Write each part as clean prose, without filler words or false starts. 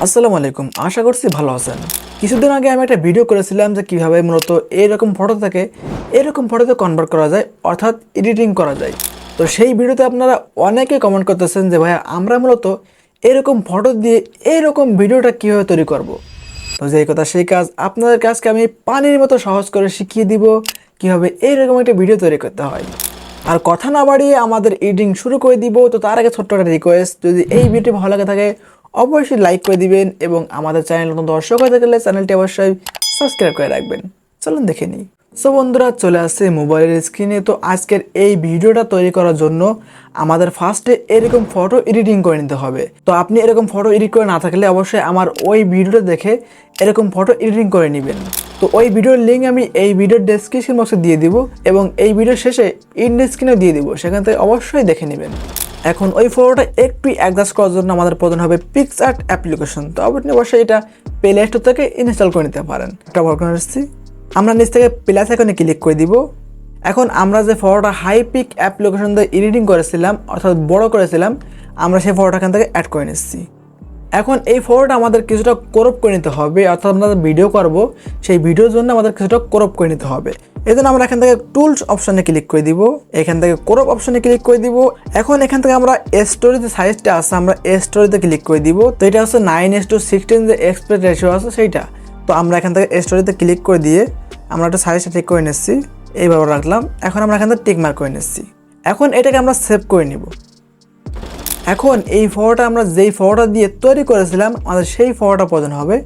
আসসালামু আলাইকুম, আশা করছি ভালো আছেন। কিছুদিন আগে আমি একটা ভিডিও করেছিলাম যে কীভাবে মূলত এরকম ফটো থেকে এরকম ফটোতে কনভার্ট করা যায়, অর্থাৎ এডিটিং করা যায়। তো সেই ভিডিওতে আপনারা অনেকে কমেন্ট করতেছেন যে ভাইয়া আমরা মূলত এরকম ফটো দিয়ে এরকম ভিডিওটা কীভাবে তৈরি করব। তো যেই কথা সেই কাজ, আপনাদের কাজকে আমি পানির মতো সহজ করে শিখিয়ে দিব কীভাবে এইরকম একটা ভিডিও তৈরি করতে হয়। আর কথা না বাড়িয়ে আমাদের এডিটিং শুরু করে দিব। তো তার আগে ছোট্ট একটা রিকোয়েস্ট, যদি এই ভিডিওটি ভালো লাগে থাকে অবশ্যই লাইক করে দিবেন এবং আমাদের চ্যানেল নতুন দর্শক হয়ে থাকলে চ্যানেলটি অবশ্যই সাবস্ক্রাইব করে রাখবেন। চলুন দেখে নিই। সো বন্ধুরা, চলে আসছে মোবাইলের স্ক্রিনে। তো আজকের এই ভিডিওটা তৈরি করার জন্য আমাদের ফার্স্টে এরকম ফটো এডিটিং করে নিতে হবে। তো আপনি এরকম ফটো এডিট করে না থাকলে অবশ্যই আমার ওই ভিডিওটা দেখে এরকম ফটো এডিটিং করে নেবেন। তো ওই ভিডিওর লিঙ্ক আমি এই ভিডিওর ডেসক্রিপশন বক্সে দিয়ে দিব এবং এই ভিডিওর শেষে ইন স্ক্রিনেও দিয়ে দিব, সেখান থেকে অবশ্যই দেখে নেবেন। এখন ওই ফটোটা একটু অ্যাডজাস্ট করার জন্য আমাদের প্রয়োজন হবে পিক্সআর্ট অ্যাপ্লিকেশন। তো আপনি অবশ্যই এটা প্লে স্টোর থেকে ইনস্টল করে নিতে পারেন। এটা ওয়ার্ক করে আসছি, আমরা নিচ থেকে প্লাস আইকনে ক্লিক করে দিব। এখন আমরা যে ফটোটা হাই পিক অ্যাপ্লিকেশন দিয়ে এডিটিং করেছিলাম, অর্থাৎ বড় করেছিলাম, আমরা সেই ফটোটা এখান থেকে অ্যাড করে নিচ্ছি। এখন এই ফটোটা আমাদের কিছুটা ক্রপ করে নিতে হবে, অর্থাৎ আমরা ভিডিও করব সেই ভিডিওর জন্য আমাদের কিছুটা ক্রপ করে নিতে হবে। এই জন্য আমরা এখান থেকে টুলস অপশানে ক্লিক করে দিব, এখান থেকে ক্রপ অপশানে ক্লিক করে দিব। এখন এখান থেকে আমরা স্টোরিতে সাইজটা আছে, আমরা স্টোরিতে ক্লিক করে দিব। তো এটা হচ্ছে 9:16 যে এক্সপেক্ট রেশিও আছে সেইটা। তো আমরা এখান থেকে স্টোরিতে ক্লিক করে দিয়ে আমরা একটা সাইজটা ঠিক করে নিচ্ছি, এইভাবে রাখলাম। এখন আমরা এখান থেকে টিক মার্ক করে নিচ্ছি। এখন এটাকে আমরা সেভ করে নিব। এখন এই ফটোটা আমরা যেই ফটোটা দিয়ে তৈরি করেছিলাম আমাদের সেই ফটোটা প্রয়োজন হবে।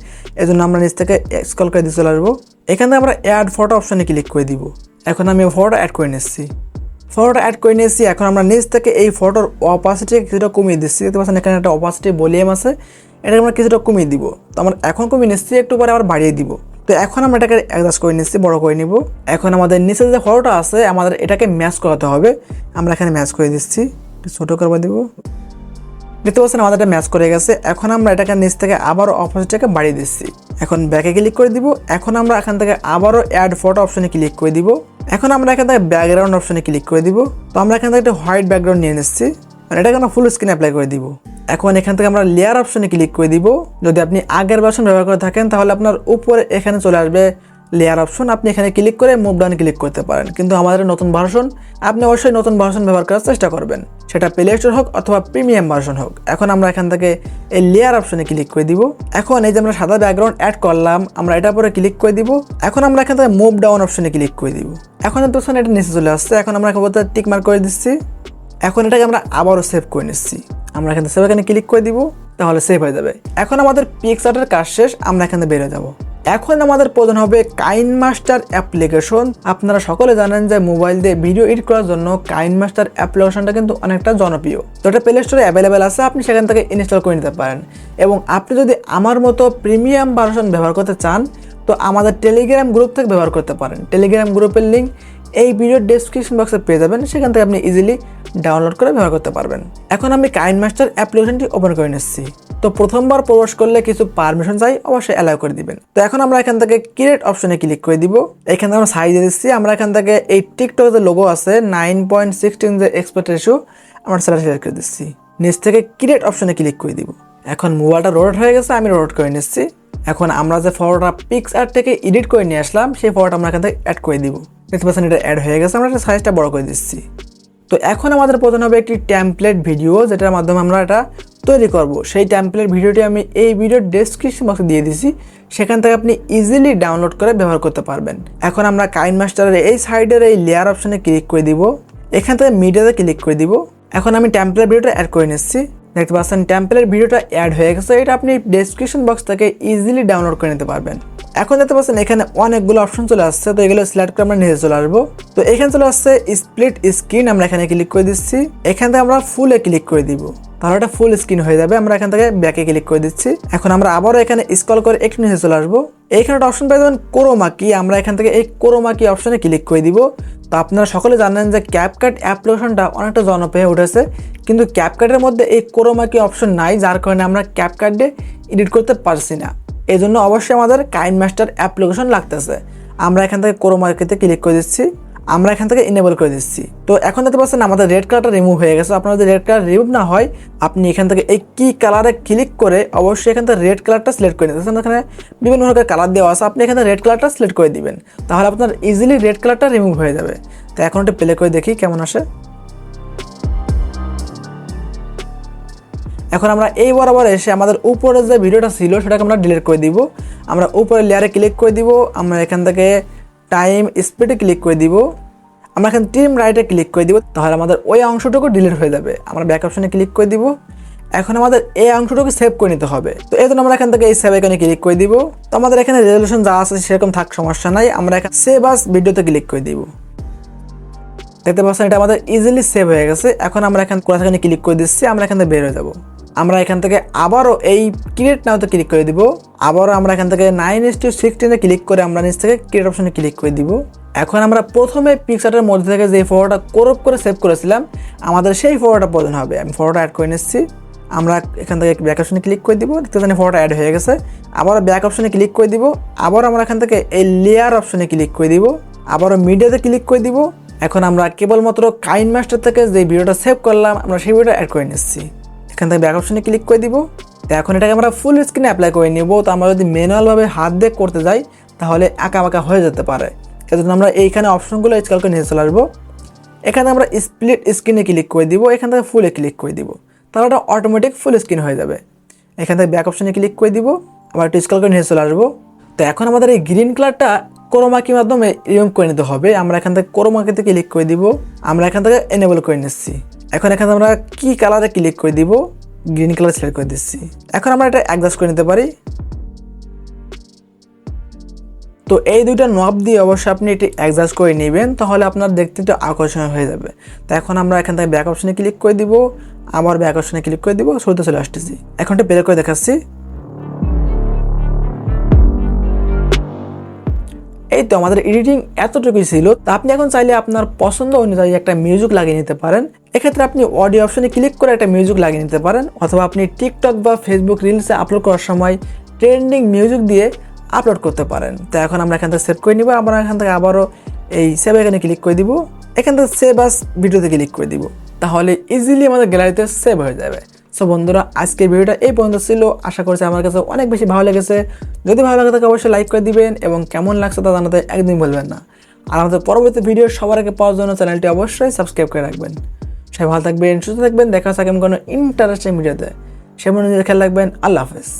এজন্য আমরা নিচ থেকে স্ক্রল করে দিয়ে চলে আসবো, এখান থেকে আমরা অ্যাড ফটো অপশানে ক্লিক করে দিব। এখন আমি ফটোটা অ্যাড করে নিচ্ছি, ফটোটা অ্যাড করে নিয়েছি। এখন আমরা নিচ থেকে এই ফটোর অপাসিটি কিছুটা কমিয়ে দিচ্ছি। দেখতে পাচ্ছেন এখানে একটা অপাসিটি ভলিউম আছে, এটাকে আমরা কিছুটা কমিয়ে দিব। তো আমরা এখন কমিয়ে নিচ্ছি, একটু পরে আবার বাড়িয়ে দিব। তো এখন আমরা এটাকে অ্যাডজাস্ট করে নিচ্ছি, বড় করে নিব। এখন আমাদের নিচে যে ফটোটা আছে আমাদের এটাকে ম্যাচ করাতে হবে, আমরা এখানে ম্যাচ করে দিচ্ছি, ছোটো করে দিব। দেখতে পাচ্ছেন আমাদের এটা ম্যাচ করে গেছে। এখন আমরা এটাকে নিচ থেকে আবারও অপোজিটটাকে বাড়িয়ে দিচ্ছি। এখন ব্যাকে ক্লিক করে দিব। এখন আমরা এখান থেকে আবারও অ্যাড ফটো অপশনে ক্লিক করে দিব। এখন আমরা এখান থেকে ব্যাকগ্রাউন্ড অপশনে ক্লিক করে দিব। তো আমরা এখান থেকে একটা হোয়াইট ব্যাকগ্রাউন্ড নিয়ে নিচ্ছি, এটাকে আমরা ফুল স্ক্রিন অ্যাপ্লাই করে দিব। এখন এখান থেকে আমরা লেয়ার অপশনে ক্লিক করে দিব। যদি আপনি আগের ভার্সন ব্যবহার করে থাকেন তাহলে আপনার উপরে এখানে চলে আসবে লেয়ার অপশন, আপনি এখানে ক্লিক করে মুভ ডাউন ক্লিক করতে পারেন। কিন্তু আমাদের নতুন ভার্সন, আপনি অবশ্যই নতুন ভার্সন ব্যবহার করার চেষ্টা করবেন, সেটা প্লে স্টোর হোক অথবা প্রিমিয়াম ভার্সন হোক। এখন আমরা এখান থেকে এই লেয়ার অপশনে ক্লিক করে দিব। এখন এই যে আমরা সাদা ব্যাকগ্রাউন্ড অ্যাড করলাম, আমরা এটার পরে ক্লিক করে দিব। এখন আমরা এখান থেকে মুভ ডাউন অপশনে ক্লিক করে দিব। এখন দেখুন এটা নিচে চলে আসছে। এখন আমরা এখানে টিক মার্ক করে দিচ্ছি। এখন এটাকে আমরা আবারও সেভ করে নিচ্ছি, আমরা এখানে সেভ এখানে ক্লিক করে দিব, তাহলে সেভ হয়ে যাবে। এখন আমাদের পিক্সআর্টের কাজ শেষ, আমরা এখানে বেরিয়ে যাব। এখন আমাদের প্রয়োজন হবে কাইনমাস্টার অ্যাপ্লিকেশন। আপনারা সকলে জানেন যে মোবাইল দিয়ে ভিডিও এডিট করার জন্য কাইনমাস্টার অ্যাপ্লিকেশনটা কিন্তু অনেকটা জনপ্রিয়। তো এটা প্লে স্টোরে অ্যাভেলেবেল আছে, আপনি সেখান থেকে ইনস্টল করে নিতে পারেন। এবং আপনি যদি আমার মতো প্রিমিয়াম ভার্সন ব্যবহার করতে চান তো আমাদের টেলিগ্রাম গ্রুপ থেকে ব্যবহার করতে পারেন। টেলিগ্রাম গ্রুপের লিঙ্ক এই ভিডিওর ডেসক্রিপশন বক্সে পেয়ে যাবেন, সেখান থেকে আপনি ইজিলি ডাউনলোড করে ব্যবহার করতে পারবেন। এখন আমি কাইনমাস্টার অ্যাপ্লিকেশনটি ওপেন করে নিচ্ছি। তো প্রথমবার প্রবেশ করলে কিছু পারমিশন চাই, অবশ্যই অ্যালাউ করে দিবেন। তো এখন আমরা এখান থেকে ক্রিয়েট অপশনে ক্লিক করে দিব। এখান থেকে আমরা সাইজ দিচ্ছি, আমরা এখান থেকে এই টিকটক যে লোগো আছে 9:16 যে এক্সপেক্ট রেশিও আমরা সেটা সিলেক্ট করে দিচ্ছি। নিচ থেকে ক্রিয়েট অপশনে ক্লিক করে দিব। এখন মোবাইলটা রোটেট হয়ে গেছে, আমি রোটেট করে নিচ্ছি। এখন আমরা যে ফটোটা পিক্সআর্ট থেকে এডিট করে নিয়ে আসলাম সেই ফটোটা আমরা এখান থেকে অ্যাড করে দিব। দেখতে পাচ্ছেন এটা অ্যাড হয়ে গেছে, আমরা এটা সাইজটা বড় করে দিচ্ছি। তো এখন আমাদের প্রয়োজন হবে একটি টেমপ্লেট ভিডিও, যেটার মাধ্যমে আমরা এটা তৈরি করব। সেই টেমপ্লেট ভিডিওটি আমি এই ভিডিওর ডেসক্রিপশন বক্সে দিয়ে দিছি, সেখান থেকে আপনি ইজিলি ডাউনলোড করে ব্যবহার করতে পারবেন। এখন আমরা কাইনমাস্টারের এই সাইডের এই লেয়ার অপশনে ক্লিক করে দিব, এখান থেকে মিডিয়াতে ক্লিক করে দিব। এখন আমি টেমপ্লেট ভিডিওটা অ্যাড করে নিচ্ছি। দেখতে পাচ্ছেন টেমপ্লেট ভিডিওটা অ্যাড হয়ে গেছে, এটা আপনি ডেসক্রিপশন বক্স থেকে ইজিলি ডাউনলোড করে নিতে পারবেন। এখন দেখতে পাচ্ছেন এখানে অনেকগুলো অপশন চলে আসছে, তো এগুলো সিলেক্ট করে আমরা নিচে চলে আসবো। তো এখানে চলে আসছে স্প্লিট স্ক্রিন, আমরা এখানে ক্লিক করে দিচ্ছি। এখান থেকে আমরা ফুলে ক্লিক করে দিব, তাহলে এটা ফুল স্ক্রিন হয়ে যাবে। আমরা এখান থেকে ব্যাকে ক্লিক করে দিচ্ছি। এখন আমরা আবারও এখানে স্ক্রল করে একটু নিচে চলে আসবো। এইখানে একটা অপশন পেয়ে যাবেন ক্রোমা কি, আমরা এখান থেকে এই ক্রোমা কি অপশনে ক্লিক করে দিব। তো আপনারা সকলে জানেন যে ক্যাপকাট অ্যাপ্লিকেশনটা অনেকটা জনপ্রিয় উঠেছে, কিন্তু ক্যাপকাটের মধ্যে এই ক্রোমা কি অপশন নাই, যার কারণে আমরা ক্যাপকাটে এডিট করতে পারছি না। এই জন্য অবশ্যই আমাদের কাইনমাস্টার অ্যাপ্লিকেশন লাগতেছে। আমরা এখান থেকে ক্রোমা কিতে ক্লিক করে দিচ্ছি। আমরা এখান থেকে ইনেবল করে দিচ্ছি। তো এখন দেখতে পাচ্ছেন আমাদের রেড কালারটা রিমুভ হয়ে গেছে। আপনার যদি রেড কালার রিমুভ না হয়, আপনি এখান থেকে এই কি কালারে ক্লিক করে অবশ্যই এখান থেকে রেড কালারটা সিলেক্ট করে নিতে। এখানে বিভিন্ন ধরনের কালার দেওয়া আছে, আপনি এখানে রেড কালারটা সিলেক্ট করে দিবেন, তাহলে আপনার ইজিলি রেড কালারটা রিমুভ হয়ে যাবে। তো এখন একটা প্লে করে দেখি কেমন আসে। এখন আমরা এই বরাবর এসে আমাদের উপরে যে ভিডিওটা ছিল সেটাকে আমরা ডিলিট করে দিব। আমরা উপরে লেয়ারে ক্লিক করে দিব, আমরা এখান থেকে টাইম স্পিডে ক্লিক করে দিব, আমরা এখানে ট্রিম রাইটে ক্লিক করে দিব, তাহলে আমাদের ওই অংশটুকু ডিলিট হয়ে যাবে। আমরা ব্যাক অপশনে ক্লিক করে দিব। এখন আমাদের এই অংশটুকু সেভ করে নিতে হবে। তো এই জন্য আমরা এখান থেকে এই সেভ আইকনে ক্লিক করে দিব। তো আমাদের এখানে রেজলিউশন যা আছে সেরকম থাক, সমস্যা নাই। আমরা এখানে সেভ আস ভিডিওতে ক্লিক করে দিব। দেখতে পাচ্ছেন এটা আমাদের ইজিলি সেভ হয়ে গেছে। এখন আমরা এখানে কোথাখানে ক্লিক করে দিচ্ছি, আমরা এখান থেকে বের হয়ে যাব। আমরা এখান থেকে আবারও এই ক্রিয়েট নাওতে ক্লিক করে দিব। আবারও আমরা এখান থেকে 9:16 ক্লিক করে আমরা নিচ থেকে ক্রিয়েট অপশনে ক্লিক করে দিব। এখন আমরা প্রথমে পিকচারের মধ্যে থেকে যে ফটোটা ক্রপ করে সেভ করেছিলাম, আমাদের সেই ফটোটা প্রয়োজন হবে। আমি ফটোটা অ্যাড করে নিচ্ছি। আমরা এখান থেকে ব্যাক অপশনে ক্লিক করে দিব, দেখতে জানি ফটোটা অ্যাড হয়ে গেছে। আবারও ব্যাক অপশনে ক্লিক করে দিব। আবারও আমরা এখান থেকে এই লেয়ার অপশনে ক্লিক করে দিব। আবারও মিডিয়াতে ক্লিক করে দিব। এখন আমরা কেবলমাত্র কাইনমাস্টার থেকে যে ভিডিওটা সেভ করলাম, আমরা সেই ভিডিওটা অ্যাড করে নিচ্ছি। এখান থেকে ব্যাক অপশনে ক্লিক করে দিব। তো এখন এটাকে আমরা ফুল স্ক্রিনে অ্যাপ্লাই করে নিব। তো আমরা যদি ম্যানুয়ালভাবে হাত দিয়ে করতে যাই তাহলে আঁকা বাঁকা হয়ে যেতে পারে। সেজন্য আমরা এইখানে অপশনগুলো স্কেল করে নিয়ে চলে আসবো। এখানে আমরা স্প্লিট স্ক্রিনে ক্লিক করে দিব, এখান থেকে ফুলে ক্লিক করে দিব, তাহলে এটা অটোমেটিক ফুল স্ক্রিন হয়ে যাবে। এখান থেকে ব্যাক অপশনে ক্লিক করে দিব, আবার একটু স্কেল করে নিয়ে চলে আসবো। তো এখন আমাদের এই গ্রিন কালারটা ক্রোমাকির মাধ্যমে রিমুভ করে নিতে হবে। আমরা এখান থেকে ক্রোমাকিতে ক্লিক করে দিব, আমরা এখান থেকে এনেবল করে নিচ্ছি। এখন এখানে আমরা কি কালারে ক্লিক করে দিব, গ্রিন কালার সিলেক্ট করে দিচ্ছি। এখন আমরা এটা অ্যাডজাস্ট করে নিতে পারি। তো এই দুইটা নব দিয়ে অবশ্যই আপনি এটি অ্যাডজাস্ট করে নেবেন, তাহলে আপনার দেখতে একটু আকর্ষণীয় হয়ে যাবে। তো এখন আমরা এখান থেকে ব্যাক অপশনে ক্লিক করে দিব, আবার ব্যাক অপশনে ক্লিক করে দিব, শুরুতে চলে আসতেছি। এখন এটা প্লে করে দেখাচ্ছি। এই তো আমাদের এডিটিং এতটুকুই ছিল। তো আপনি এখন চাইলে আপনার পছন্দ অনুযায়ী একটা মিউজিক লাগিয়ে নিতে পারেন। এক্ষেত্রে আপনি অডিও অপশনে ক্লিক করে একটা মিউজিক লাগিয়ে নিতে পারেন, অথবা আপনি টিকটক বা ফেসবুক রিলসে আপলোড করার সময় ট্রেন্ডিং মিউজিক দিয়ে আপলোড করতে পারেন। তো এখন আমরা এখান থেকে সেভ করে নিব। আমরা এখান থেকে আবারও এই সেভ আইকনে ক্লিক করে দিব, এখান থেকে সেভ আস ভিডিওতে ক্লিক করে দিব, তাহলে ইজিলি আমাদের গ্যালারিতে সেভ হয়ে যাবে। সো বন্ধুরা, আজকের ভিডিওটা এই পর্যন্ত ছিল। আশা করছি আমার কাছে অনেক বেশি ভালো লেগেছে। যদি ভালো লাগে তাকে অবশ্যই লাইক করে দিবেন এবং কেমন লাগছে তা জানাতে একদমই বলবেন না। আর আমাদের পরবর্তী ভিডিও সবার আগে পাওয়ার জন্য চ্যানেলটি অবশ্যই সাবস্ক্রাইব করে রাখবেন। সবাই ভালো থাকবেন, সুস্থ থাকবেন। দেখা হচ্ছে আগামী কোনো ইন্টারেস্টিং ভিডিওতে। সে মনে খেয়াল রাখবেন। আল্লাহ হাফেজ।